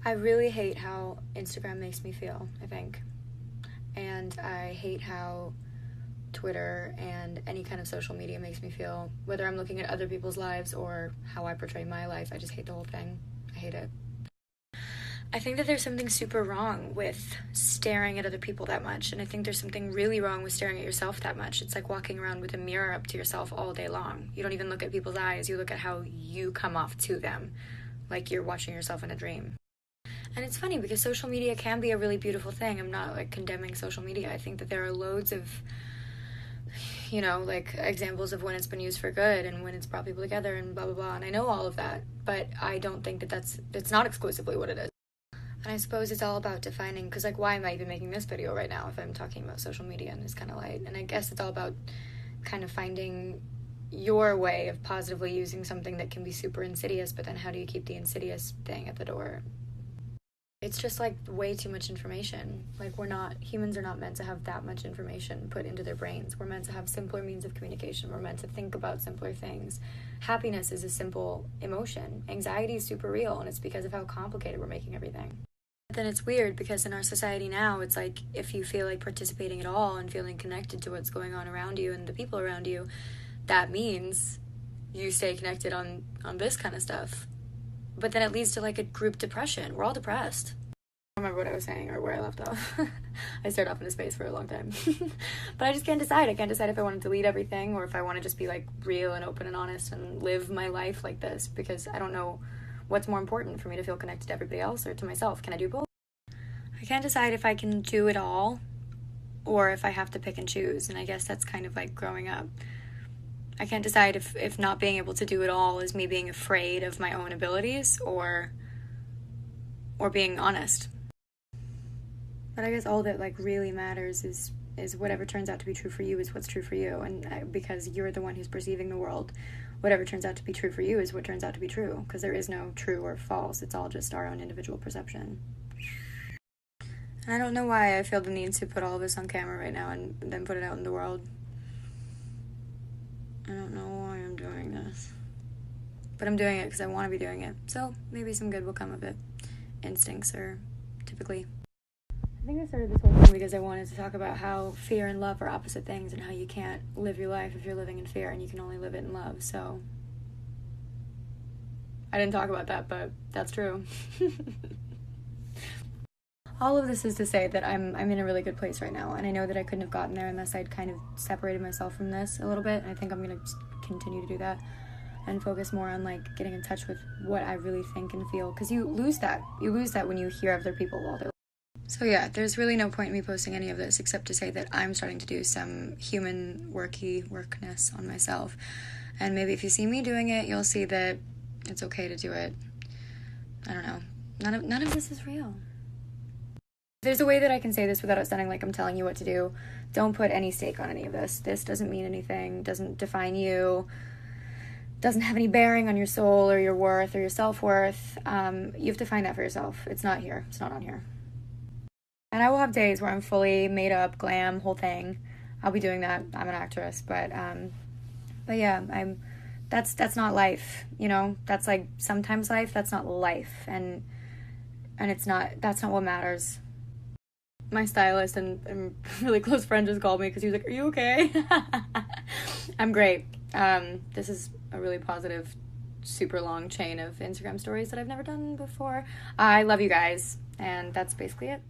I really hate how Instagram makes me feel, I think. And I hate how Twitter and any kind of social media makes me feel, whether I'm looking at other people's lives or how I portray my life. I just hate the whole thing. I hate it. I think that there's something super wrong with staring at other people that much, and I think there's something really wrong with staring at yourself that much. It's like walking around with a mirror up to yourself all day long. You don't even look at people's eyes, you look at how you come off to them, like you're watching yourself in a dream. And it's funny because social media can be a really beautiful thing. I'm not like condemning social media. I think that there are loads of, like examples of when it's been used for good and when it's brought people together and blah, blah, blah. And I know all of that, but I don't think that it's not exclusively what it is. And I suppose it's all about defining, because like, why am I even making this video right now if I'm talking about social media in this kind of light? And I guess it's all about kind of finding your way of positively using something that can be super insidious, but then how do you keep the insidious thing at the door? It's just like way too much information. Like humans are not meant to have that much information put into their brains. We're meant to have simpler means of communication. We're meant to think about simpler things. Happiness is a simple emotion. Anxiety is super real, and it's because of how complicated we're making everything. But then it's weird because in our society now, it's like if you feel like participating at all and feeling connected to what's going on around you and the people around you, that means you stay connected on this kind of stuff. But then it leads to like a group depression. We're all depressed. I don't remember what I was saying or where I left off. I stared off into space for a long time. But I just can't decide. I can't decide if I want to delete everything or if I want to just be like real and open and honest and live my life like this, because I don't know what's more important for me, to feel connected to everybody else or to myself. Can I do both? I can't decide if I can do it all or if I have to pick and choose. And I guess that's kind of like growing up. I can't decide if not being able to do it all is me being afraid of my own abilities or being honest. But I guess all that like really matters is whatever turns out to be true for you is what's true for you. And because you're the one who's perceiving the world, whatever turns out to be true for you is what turns out to be true, because there is no true or false. It's all just our own individual perception. And I don't know why I feel the need to put all of this on camera right now and then put it out in the world. I don't know why I'm doing this. But I'm doing it because I want to be doing it. So maybe some good will come of it. Instincts are typically. I think I started this whole thing because I wanted to talk about how fear and love are opposite things and how you can't live your life if you're living in fear and you can only live it in love. So I didn't talk about that, but that's true. All of this is to say that I'm in a really good place right now, and I know that I couldn't have gotten there unless I'd kind of separated myself from this a little bit, and I think I'm going to continue to do that and focus more on like getting in touch with what I really think and feel, because you lose that when you hear other people all their life. So yeah, there's really no point in me posting any of this except to say that I'm starting to do some human workness on myself, and maybe if you see me doing it, you'll see that it's okay to do it. I don't know, none of this is real. There's a way that I can say this without it sounding like I'm telling you what to do. Don't put any stake on any of this. This doesn't mean anything, doesn't define you, doesn't have any bearing on your soul or your worth or your self-worth. You have to find that for yourself. It's not here. It's not on here. And I will have days where I'm fully made up, glam, whole thing. I'll be doing that. I'm an actress, but yeah, that's not life, That's like sometimes life, that's not life, and that's not what matters. My stylist and really close friend just called me because he was like, "Are you okay?" I'm great. This is a really positive, super long chain of Instagram stories that I've never done before. I love you guys, and that's basically it.